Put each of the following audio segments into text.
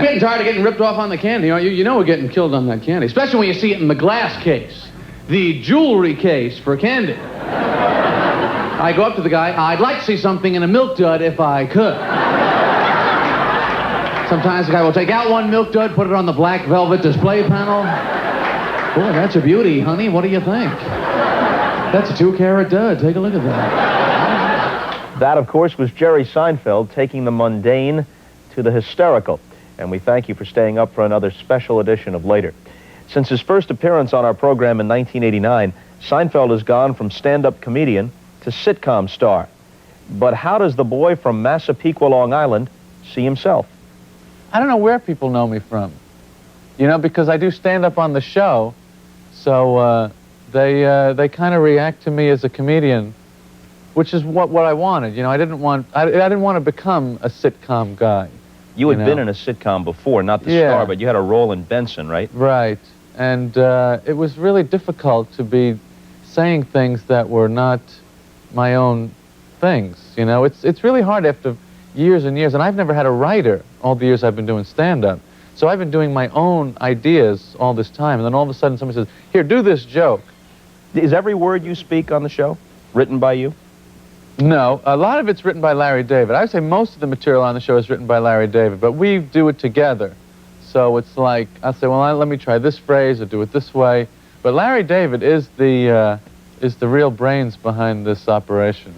Getting tired of getting ripped off on the candy, aren't you? You know we're getting killed on that candy, especially when you see it in the glass case, the jewelry case for candy. I go up to the guy, I'd like to see something in a milk dud if I could. Sometimes the guy will take out one milk dud, put it on the black velvet display panel. Boy, that's a beauty, honey. What do you think? That's a 2-carat dud. Take a look at that. That, of course, was Jerry Seinfeld taking the mundane to the hysterical. And we thank you for staying up for another special edition of Later. Since his first appearance on our program in 1989, Seinfeld has gone from stand-up comedian to sitcom star. But how does the boy from Massapequa, Long Island, see himself? I don't know where people know me from. You know, because I do stand-up on the show, so they kind of react to me as a comedian, which is what I wanted. You know, I didn't want to become a sitcom guy. You had been in a sitcom before, not the star, but you had a role in Benson, right? Right. And it was really difficult to be saying things that were not my own things, you know. It's really hard after years and years, and I've never had a writer all the years I've been doing stand-up. So I've been doing my own ideas all this time, and then all of a sudden somebody says, here, do this joke. Is every word you speak on the show written by you? No, a lot of it's written by Larry David. I would say most of the material on the show is written by Larry David, but we do it together. So it's like, I'll say, well, let me try this phrase or do it this way. But Larry David is the real brains behind this operation.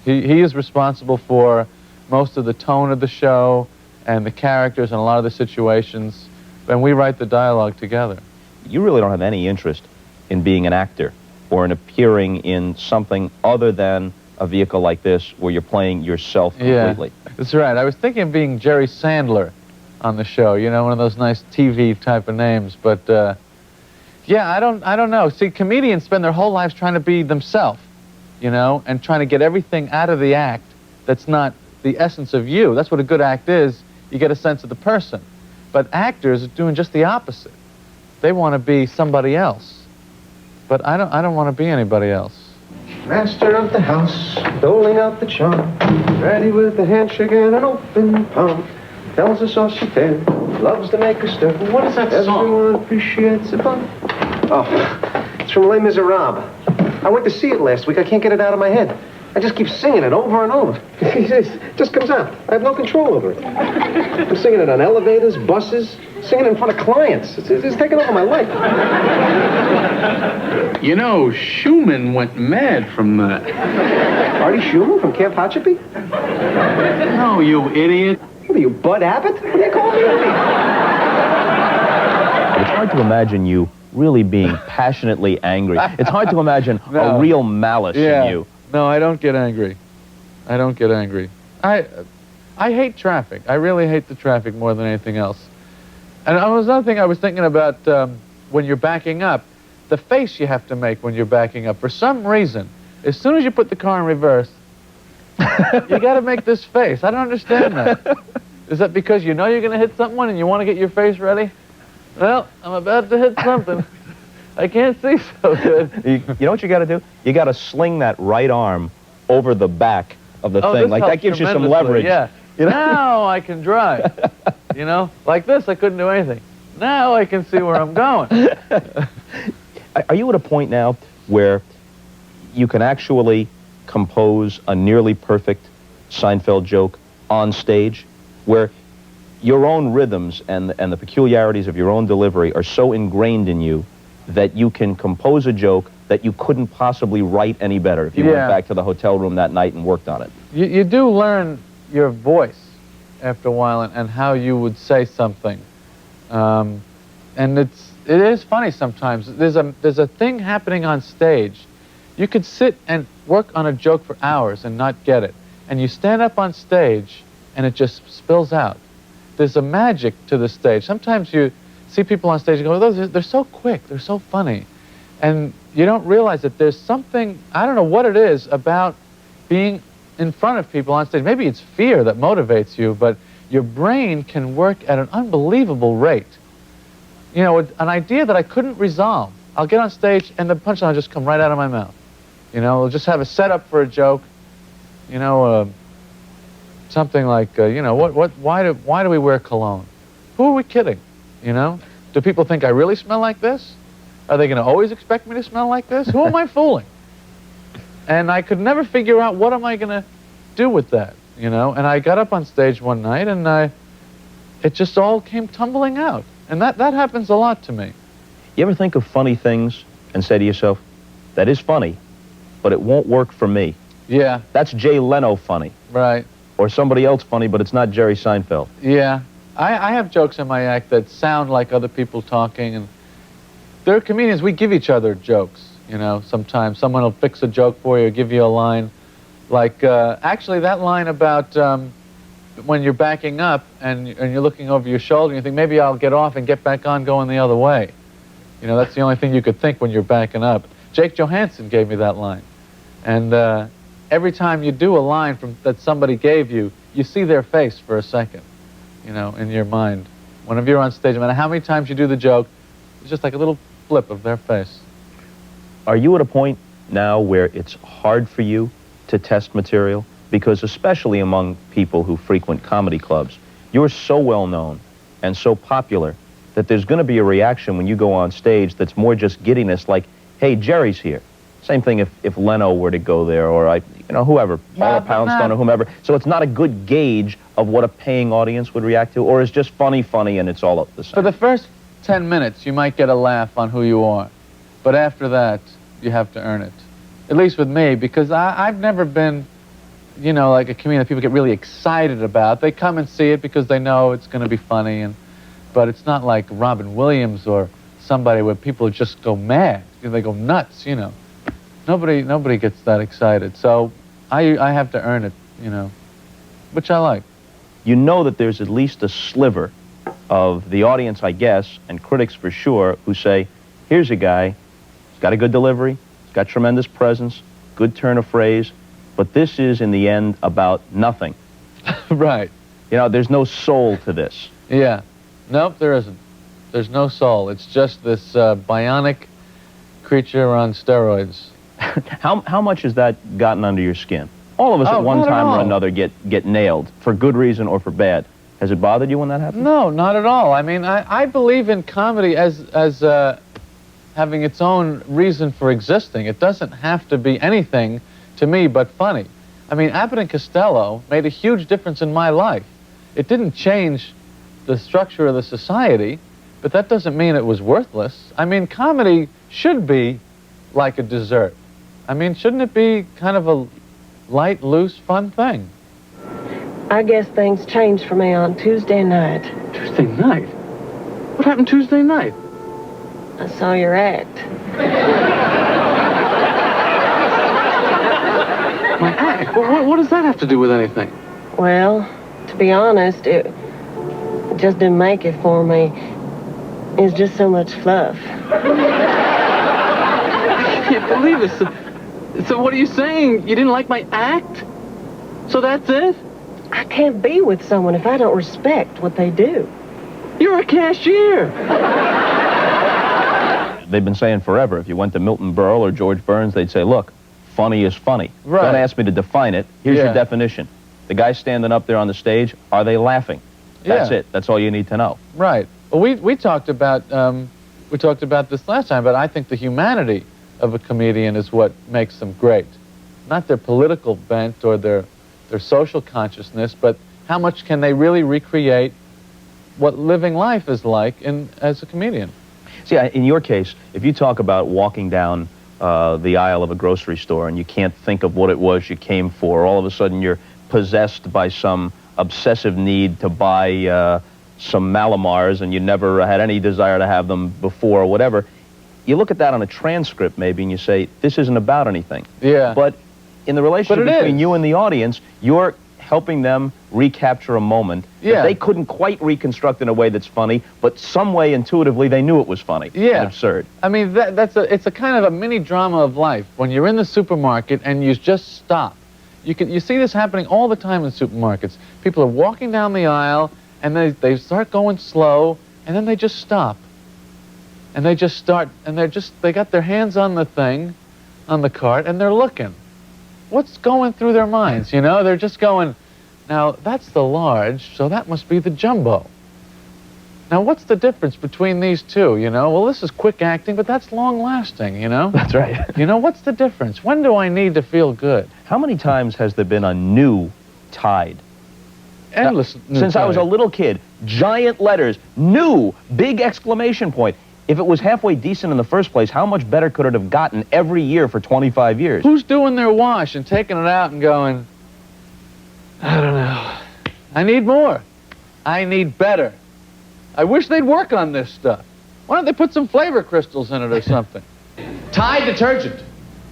He is responsible for most of the tone of the show and the characters and a lot of the situations, and we write the dialogue together. You really don't have any interest in being an actor or in appearing in something other than a vehicle like this where you're playing yourself completely. Yeah, that's right. I was thinking of being Jerry Sandler on the show, you know, one of those nice TV type of names, but yeah, I don't know. See, comedians spend their whole lives trying to be themselves, you know, and trying to get everything out of the act that's not the essence of you. That's what a good act is. You get a sense of the person. But actors are doing just the opposite. They want to be somebody else. But I don't want to be anybody else. Master of the house, doling out the charm, ready with a handshake and an open palm, tells us all she can, loves to make a stir. What is that song? Everyone appreciates it. Oh, it's from Les Miserables. I went to see it last week. I can't get it out of my head. I just keep singing it over and over. It just comes out. I have no control over it. I'm singing it on elevators, buses, singing it in front of clients. It's taking over my life. You know, Schumann went mad from that. Artie Schumann from Camp Hotchkiss? No, you idiot. What are you, Bud Abbott? What do you call me? It's hard to imagine you really being passionately angry. It's hard to imagine a real malice in you. No, I don't get angry. I don't get angry. I hate traffic. I really hate the traffic more than anything else. And there was another thing I was thinking about when you're backing up, the face you have to make when you're backing up. For some reason, as soon as you put the car in reverse, you got to make this face. I don't understand that. Is that because you know you're going to hit someone and you want to get your face ready? Well, I'm about to hit something. I can't see so good. You know what you got to do? You got to sling that right arm over the back of the thing. Like, that gives you some leverage. Yeah. You know? Now I can drive. You know? Like this, I couldn't do anything. Now I can see where I'm going. Are you at a point now where you can actually compose a nearly perfect Seinfeld joke on stage, where your own rhythms and the peculiarities of your own delivery are so ingrained in you that you can compose a joke that you couldn't possibly write any better if you went back to the hotel room that night and worked on it? You do learn your voice after a while and how you would say something. And it is funny sometimes. There's a thing happening on stage. You could sit and work on a joke for hours and not get it. And you stand up on stage and it just spills out. There's a magic to the stage. Sometimes you see people on stage and go, oh, they're so quick, they're so funny. And you don't realize that there's something, I don't know what it is about being in front of people on stage. Maybe it's fear that motivates you, but your brain can work at an unbelievable rate. You know, an idea that I couldn't resolve. I'll get on stage and the punchline will just come right out of my mouth. You know, I'll just have a setup for a joke. You know, something like, you know, why do we wear cologne? who are we kidding? You know? Do people think I really smell like this? Are they going to always expect me to smell like this? Who am I fooling? And I could never figure out what am I going to do with that, you know? And I got up on stage one night and it just all came tumbling out. And that happens a lot to me. You ever think of funny things and say to yourself, that is funny, but it won't work for me? Yeah. That's Jay Leno funny. Right. Or somebody else funny, but it's not Jerry Seinfeld. Yeah. I have jokes in my act that sound like other people talking, and there are comedians, we give each other jokes, you know, sometimes. Someone will fix a joke for you or give you a line. Like, actually, that line about when you're backing up and you're looking over your shoulder and you think, maybe I'll get off and get back on going the other way. You know, that's the only thing you could think when you're backing up. Jake Johansson gave me that line. And every time you do a line that somebody gave you, you see their face for a second, you know, in your mind. Whenever you're on stage, no matter how many times you do the joke, it's just like a little flip of their face. Are you at a point now where it's hard for you to test material? Because especially among people who frequent comedy clubs, you're so well known and so popular that there's going to be a reaction when you go on stage that's more just giddiness, like, hey, Jerry's here. Same thing if Leno were to go there, or whoever, Paula Poundstone or whomever. So it's not a good gauge of what a paying audience would react to, or it's just funny and it's all up the same. For the first 10 minutes, you might get a laugh on who you are. But after that, you have to earn it. At least with me, because I've never been, you know, like a comedian that people get really excited about. They come and see it because they know it's going to be funny, but it's not like Robin Williams or somebody where people just go mad. They go nuts, you know. Nobody gets that excited. So I have to earn it, you know, which I like. You know that there's at least a sliver of the audience, I guess, and critics for sure, who say, here's a guy, he's got a good delivery, he's got tremendous presence, good turn of phrase, but this is, in the end, about nothing. Right. You know, there's no soul to this. Yeah. Nope, there isn't. There's no soul. It's just this bionic creature on steroids. How much has that gotten under your skin? All of us at one not at time or all. another get nailed, for good reason or for bad. Has it bothered you when that happens? No, not at all. I mean, I believe in comedy as having its own reason for existing. It doesn't have to be anything to me but funny. I mean, Abbott and Costello made a huge difference in my life. It didn't change the structure of the society, but that doesn't mean it was worthless. I mean, comedy should be like a dessert. I mean, shouldn't it be kind of a light, loose, fun thing? I guess things changed for me on Tuesday night. Tuesday night? What happened Tuesday night? I saw your act. My act? What does that have to do with anything? Well, to be honest, it just didn't make it for me. It's just so much fluff. I can't believe this. So what are you saying? You didn't like my act? So that's it? I can't be with someone if I don't respect what they do. You're a cashier. They've been saying forever, if you went to Milton Berle or George Burns, they'd say, look, funny is funny. Right. Don't ask me to define it. Here's your definition. The guy standing up there on the stage, are they laughing? That's it. That's all you need to know. Right. Well, we talked about this last time, but I think the humanity of a comedian is what makes them great. Not their political bent or their social consciousness, but how much can they really recreate what living life is like as a comedian. See, in your case, if you talk about walking down the aisle of a grocery store and you can't think of what it was you came for, all of a sudden you're possessed by some obsessive need to buy some Malamars and you never had any desire to have them before or whatever, you look at that on a transcript maybe and you say, this isn't about anything. Yeah. But in the relationship between is. you and the audience, you're helping them recapture a moment that they couldn't quite reconstruct in a way that's funny, but some way intuitively they knew it was funny and absurd. I mean, it's a kind of a mini drama of life. When you're in the supermarket and you just stop. You see this happening all the time in supermarkets. People are walking down the aisle and they start going slow and then they just stop. And they just start, and they got their hands on the thing, on the cart, and they're looking. What's going through their minds, you know? They're just going, now, that's the large, so that must be the jumbo. Now, what's the difference between these two, you know? Well, this is quick acting, but that's long-lasting, you know? That's right. You know, what's the difference? When do I need to feel good? How many times has there been a new Tide? Endless. Since I was a little kid, giant letters, new, big exclamation point. If it was halfway decent in the first place, how much better could it have gotten every year for 25 years? Who's doing their wash and taking it out and going, I don't know, I need more. I need better. I wish they'd work on this stuff. Why don't they put some flavor crystals in it or something? Tide detergent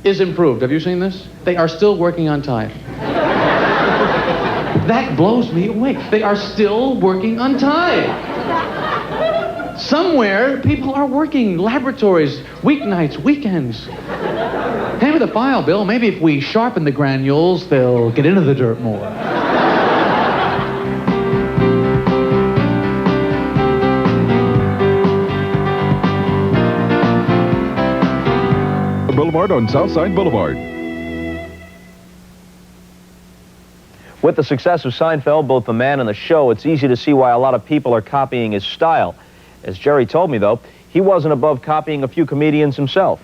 is improved. Have you seen this? They are still working on Tide. That blows me away. They are still working on Tide. Somewhere, people are working. Laboratories, weeknights, weekends. Hand me the file, Bill. Maybe if we sharpen the granules, they'll get into the dirt more. Boulevard on Southside Boulevard. With the success of Seinfeld, both the man and the show, it's easy to see why a lot of people are copying his style. As Jerry told me, though, he wasn't above copying a few comedians himself.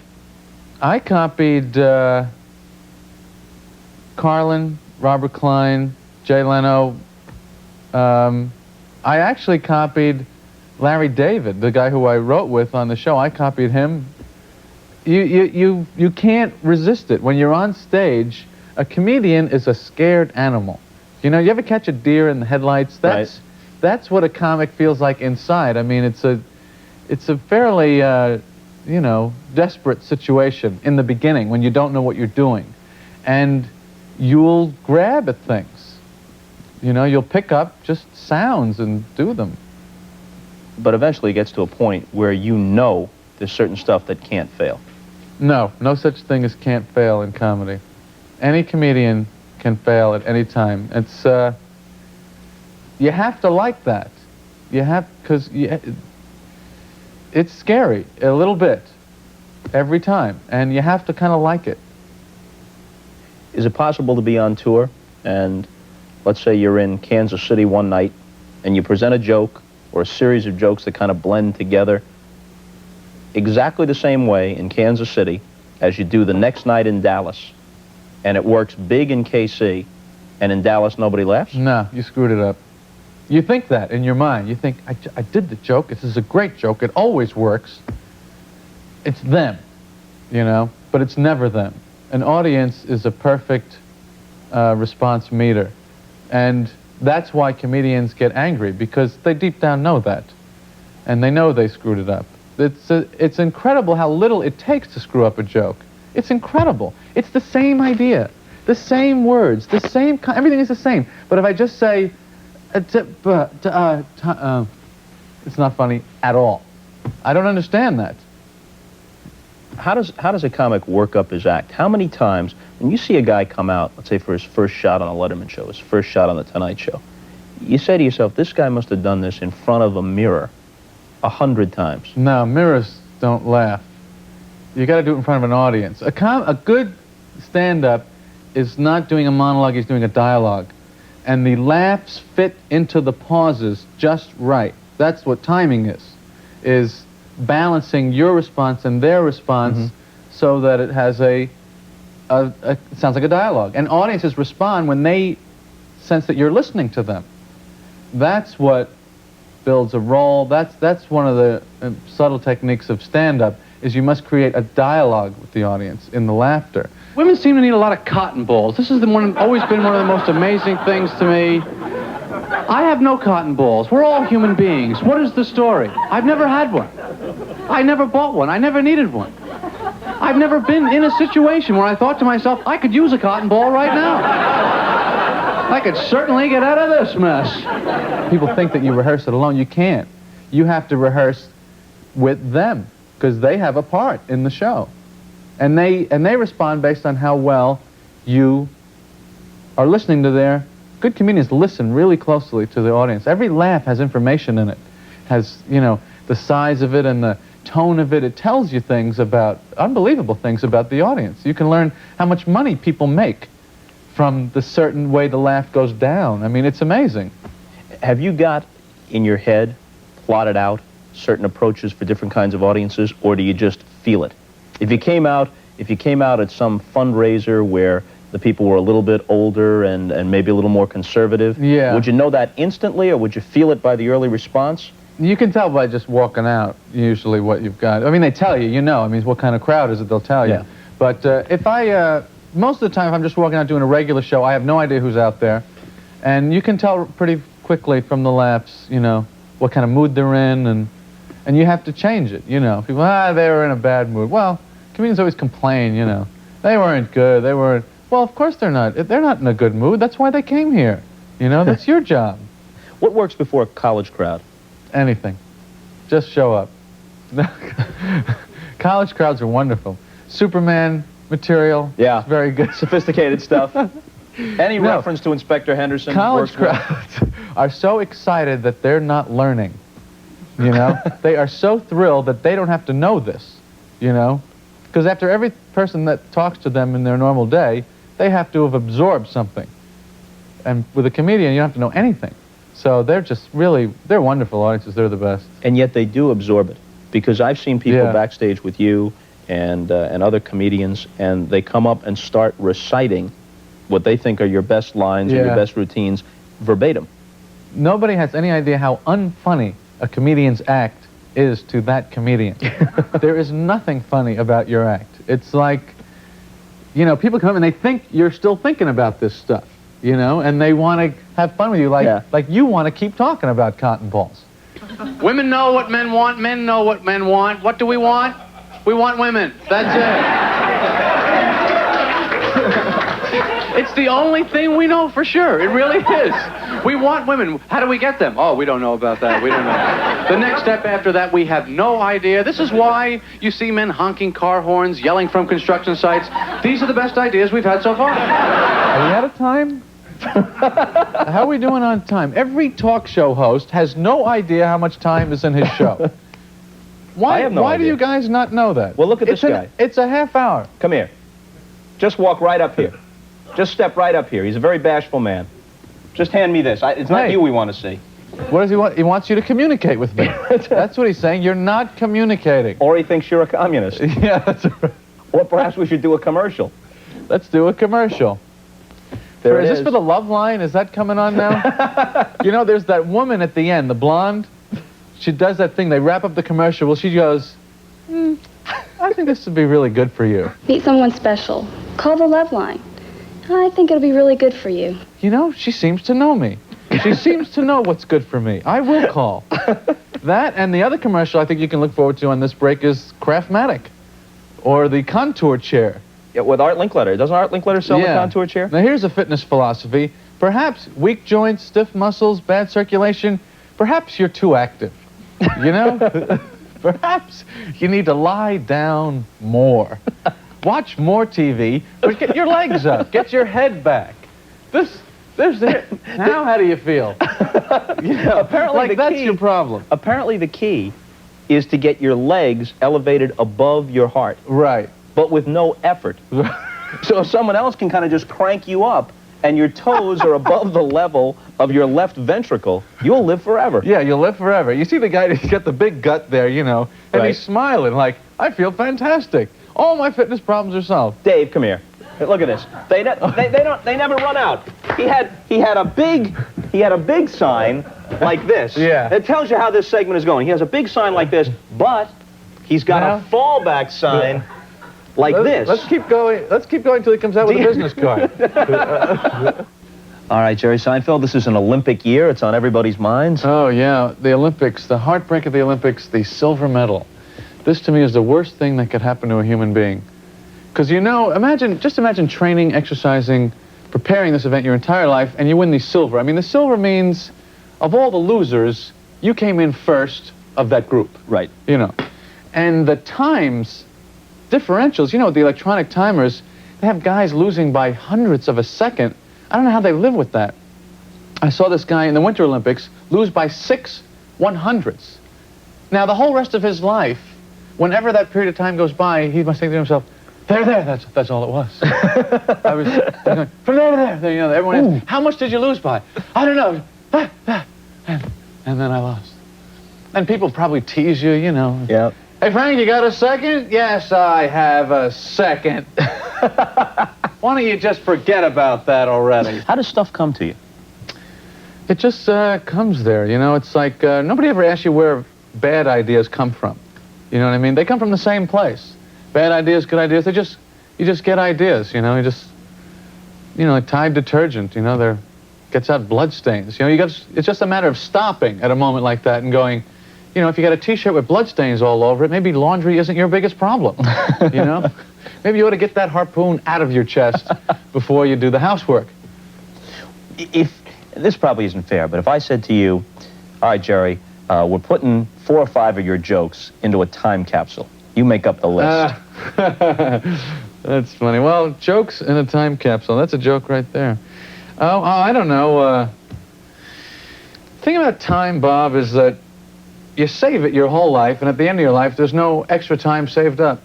I copied Carlin, Robert Klein, Jay Leno. I actually copied Larry David, the guy who I wrote with on the show. I copied him. You can't resist it. When you're on stage, a comedian is a scared animal. You know, you ever catch a deer in the headlights? That's what a comic feels like inside. I mean, it's a fairly, you know, desperate situation in the beginning when you don't know what you're doing. And you'll grab at things. You know, you'll pick up just sounds and do them. But eventually it gets to a point where you know there's certain stuff that can't fail. No such thing as can't fail in comedy. Any comedian can fail at any time. It's, you have to like that. You have, because it's scary, a little bit, every time, and you have to kind of like it. Is it possible to be on tour and let's say you're in Kansas City one night and you present a joke or a series of jokes that kind of blend together exactly the same way in Kansas City as you do the next night in Dallas, and it works big in KC, and in Dallas nobody laughs? No, you screwed it up. You think that in your mind. You think, I did the joke. This is a great joke. It always works. It's them, you know, but it's never them. An audience is a perfect response meter. And that's why comedians get angry, because they deep down know that. And they know they screwed it up. It's incredible how little it takes to screw up a joke. It's incredible. It's the same idea, the same words, the same, everything is the same. But if I just say, it's not funny at all. I don't understand that. How does a comic work up his act? How many times, when you see a guy come out, let's say for his first shot on a Letterman show, his first shot on the Tonight Show, you say to yourself, this guy must have done this in front of a mirror 100 times. No, mirrors don't laugh. You got to do it in front of an audience. A good stand-up is not doing a monologue, he's doing a dialogue. And the laughs fit into the pauses just right. That's what timing is balancing your response and their response so that it has it sounds like a dialogue. And audiences respond when they sense that you're listening to them. That's what builds a role. That's one of the subtle techniques of stand-up, is you must create a dialogue with the audience in the laughter. Women seem to need a lot of cotton balls. This has always been one of the most amazing things to me. I have no cotton balls. We're all human beings. What is the story? I've never had one. I never bought one. I never needed one. I've never been in a situation where I thought to myself, I could use a cotton ball right now. I could certainly get out of this mess. People think that you rehearse it alone. You can't. You have to rehearse with them, because they have a part in the show. And they respond based on how well you are listening to their... Good comedians listen really closely to the audience. Every laugh has information in it. Has, you know, the size of it and the tone of it. It tells you things about, unbelievable things about the audience. You can learn how much money people make from the certain way the laugh goes down. I mean, it's amazing. Have you got in your head plotted out certain approaches for different kinds of audiences, or do you just feel it? If you came out at some fundraiser where the people were a little bit older and maybe a little more conservative, Yeah. would you know that instantly, or would you feel it by the early response? You can tell by just walking out, usually, what you've got. I mean, they tell you, you know. I mean, what kind of crowd is it, they'll tell you. Yeah. But most of the time, if I'm just walking out doing a regular show, I have no idea who's out there. And you can tell pretty quickly from the laughs, you know, what kind of mood they're in, and you have to change it, you know. People, they were in a bad mood. Well, comedians always complain, you know. They weren't good, they weren't... Well, of course they're not. They're not in a good mood. That's why they came here. You know, that's your job. What works before a college crowd? Anything. Just show up. College crowds are wonderful. Superman material. Yeah. It's very good. Sophisticated stuff. Any No. reference to Inspector Henderson? College works well? crowds are so excited that they're not learning. You know? They are so thrilled that they don't have to know this. You know? Because after every person that talks to them in their normal day, they have to have absorbed something. And with a comedian, you don't have to know anything. So they're just really, they're wonderful audiences. They're the best. And yet they do absorb it. Because I've seen people Yeah. backstage with you and other comedians, and they come up and start reciting what they think are your best lines or your Yeah. best routines verbatim. Nobody has any idea how unfunny a comedian's act is to that comedian. There is nothing funny about your act. It's like, you know, people come up and they think you're still thinking about this stuff, you know, and they want to have fun with you, like you want to keep talking about cotton balls. Women know what men want. Men know what men want. What do we want? We want women. That's it. It's the only thing we know for sure. It really is. We want women. How do we get them? Oh, we don't know about that. We don't know. The next step after that, we have no idea. This is why you see men honking car horns, yelling from construction sites. These are the best ideas we've had so far. Are we out of time? How are we doing on time? Every talk show host has no idea how much time is in his show. Why, I have no why do idea. you guys not know that? Well, look at this guy. It's a half hour. Come here. Just walk right up here. Just step right up here. He's a very bashful man. Just hand me this. It's not Hey. you we want to see. What does he want? He wants you to communicate with me. That's what he's saying. You're not communicating. Or he thinks you're a communist. Yeah, that's right. Or perhaps we should do a commercial. Let's do a commercial. There Is it this is. for the Love Line? Is that coming on now? You know, there's that woman at the end, the blonde. She does that thing. They wrap up the commercial. Well, she goes, I think this would be really good for you. Meet someone special. Call the Love Line. I think it'll be really good for you. You know, she seems to know me. She seems to know what's good for me. I will call. That and the other commercial I think you can look forward to on this break is Craftmatic or the contour chair. Yeah, with Art Linkletter. Doesn't Art Linkletter sell the contour chair? Now, here's a fitness philosophy. Perhaps weak joints, stiff muscles, bad circulation, perhaps you're too active. You know? Perhaps you need to lie down more. Watch more TV, but get your legs up. Get your head back. There's it. Now, how do you feel? You know, Apparently like the that's key- your problem. Apparently the key is to get your legs elevated above your heart, Right. but with no effort. So if someone else can kind of just crank you up and your toes are above the level of your left ventricle, you'll live forever. Yeah, you'll live forever. You see the guy, he's got the big gut there, you know, and Right. he's smiling like, I feel fantastic. All my fitness problems are solved. Dave, come here. Hey, look at this. They never run out. He had a big sign like this. Yeah. It tells you how this segment is going. He has a big sign like this, but he's got Now? a fallback sign like this. Let's keep going. Let's keep going until he comes out with a business card. All right, Jerry Seinfeld, this is an Olympic year. It's on everybody's minds. Oh, yeah, the Olympics, the heartbreak of the Olympics, the silver medal. This, to me, is the worst thing that could happen to a human being. Because, you know, just imagine training, exercising, preparing this event your entire life, and you win the silver. I mean, the silver means, of all the losers, you came in first of that group. Right. You know. And the times, differentials, you know, the electronic timers, they have guys losing by hundredths of a second. I don't know how they live with that. I saw this guy in the Winter Olympics lose by 6 100ths. Now, the whole rest of his life, whenever that period of time goes by, he must think to himself, there, that's all it was. I was going, from there to there, you know, everyone asks, how much did you lose by? I don't know. And then I lost. And people probably tease you, you know. Yeah. Hey, Frank, you got a second? Yes, I have a second. Why don't you just forget about that already? How does stuff come to you? It just comes there, you know. It's like nobody ever asks you where bad ideas come from. You know what I mean? They come from the same place. Bad ideas, good ideas. You just get ideas, you know. Like Tide detergent, you know, gets out blood stains. You know, it's just a matter of stopping at a moment like that and going, you know, if you got a T-shirt with blood stains all over it, maybe laundry isn't your biggest problem. You know, maybe you ought to get that harpoon out of your chest before you do the housework. If this probably isn't fair, but if I said to you, all right, Jerry, we're putting 4 or 5 of your jokes into a time capsule. You make up the list. That's funny. Well, jokes in a time capsule. That's a joke right there. Oh, I don't know. The thing about time, Bob, is that you save it your whole life, and at the end of your life, there's no extra time saved up.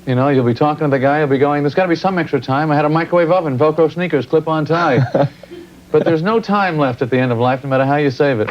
You know, you'll be talking to the guy, you'll be going, there's got to be some extra time. I had a microwave oven, Velcro sneakers, clip-on tie. But there's no time left at the end of life, no matter how you save it.